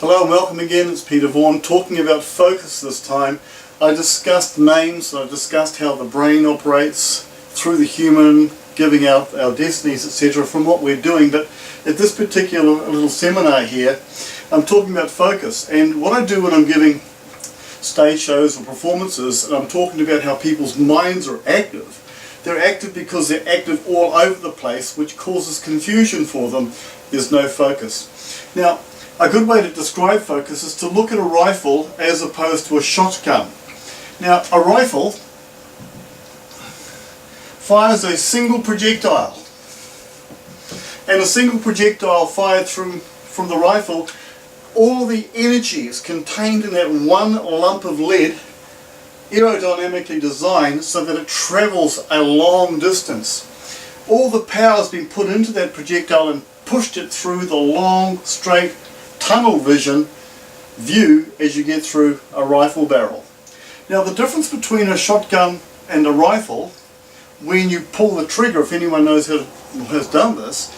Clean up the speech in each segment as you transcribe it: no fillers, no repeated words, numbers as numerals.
Hello and welcome again. It's Peter Vaughan talking about focus this time. I discussed names, I discussed how the brain operates through the human, giving out our destinies, etc. from what we're doing, but at this particular little seminar here I'm talking about focus, and what I do when I'm giving stage shows or performances and I'm talking about how people's minds are active. They're active because they're active all over the place, which causes confusion for them. There's no focus. Now, a good way to describe focus is to look at a rifle as opposed to a shotgun. Now, a rifle fires a single projectile, and a single projectile fired from the rifle, all the energy is contained in that one lump of lead, aerodynamically designed so that it travels a long distance. All the power has been put into that projectile and pushed it through the long, straight tunnel vision view as you get through a rifle barrel. Now, the difference between a shotgun and a rifle, when you pull the trigger, if anyone knows how has done this,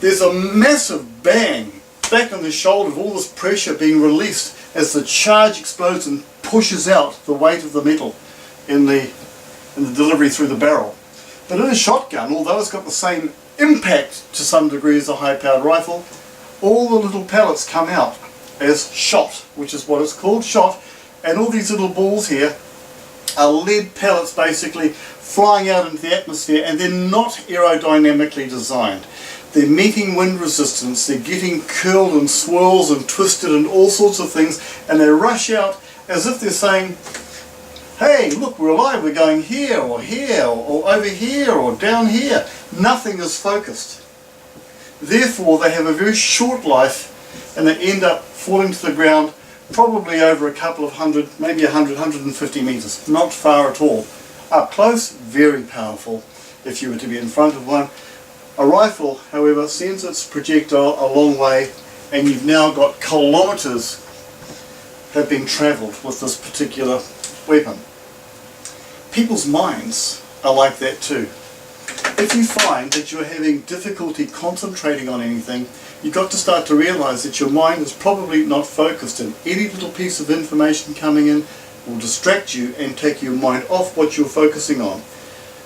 there's a massive bang back on the shoulder of all this pressure being released as the charge explodes and pushes out the weight of the metal in the delivery through the barrel. But in a shotgun, although it's got the same impact to some degree as a high-powered rifle, all the little pellets come out as shot, which is what it's called, shot, and all these little balls here are lead pellets basically flying out into the atmosphere, and they're not aerodynamically designed. They're meeting wind resistance, they're getting curled and swirls and twisted and all sorts of things, and they rush out as if they're saying, hey, look, we're alive, we're going here, or over here, or down here. Nothing is focused. Therefore, they have a very short life, and they end up falling to the ground probably over a couple of hundred, maybe 100, 150 meters. Not far at all. Up close, very powerful if you were to be in front of one. A rifle, however, sends its projectile a long way, and you've now got kilometers have been traveled with this particular weapon. People's minds are like that too. If you find that you're having difficulty concentrating on anything, you've got to start to realize that your mind is probably not focused, and any little piece of information coming in will distract you and take your mind off what you're focusing on.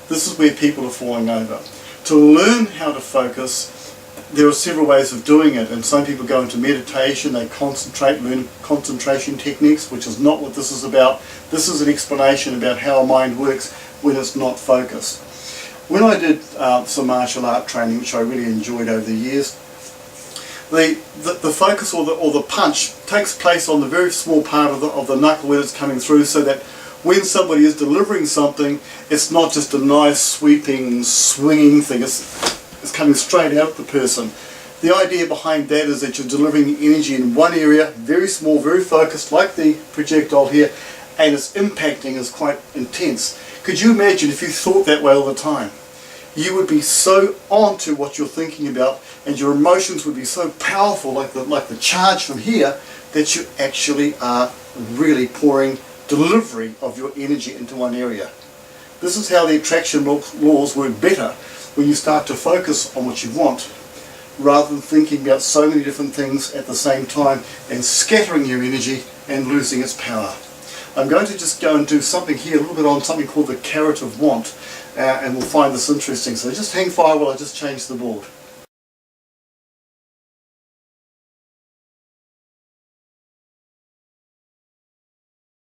This is where people are falling over. To learn how to focus, there are several ways of doing it, and some people go into meditation, they concentrate, learn concentration techniques, which is not what this is about. This is an explanation about how a mind works when it's not focused. When I did some martial art training, which I really enjoyed over the years, the focus or the punch takes place on the very small part of the knuckle where it's coming through, so that when somebody is delivering something, it's not just a nice sweeping, swinging thing, it's coming straight out the person. The idea behind that is that you're delivering energy in one area, very small, very focused, like the projectile here, and its impacting is quite intense. Could you imagine if you thought that way all the time? You would be so on to what you're thinking about, and your emotions would be so powerful, like the charge from here, that you actually are really pouring delivery of your energy into one area. This is how the attraction laws work better when you start to focus on what you want, rather than thinking about so many different things at the same time and scattering your energy and losing its power. I'm going to just go and do something here, a little bit on something called the carrot of want, and we'll find this interesting. So just hang fire while I just change the board.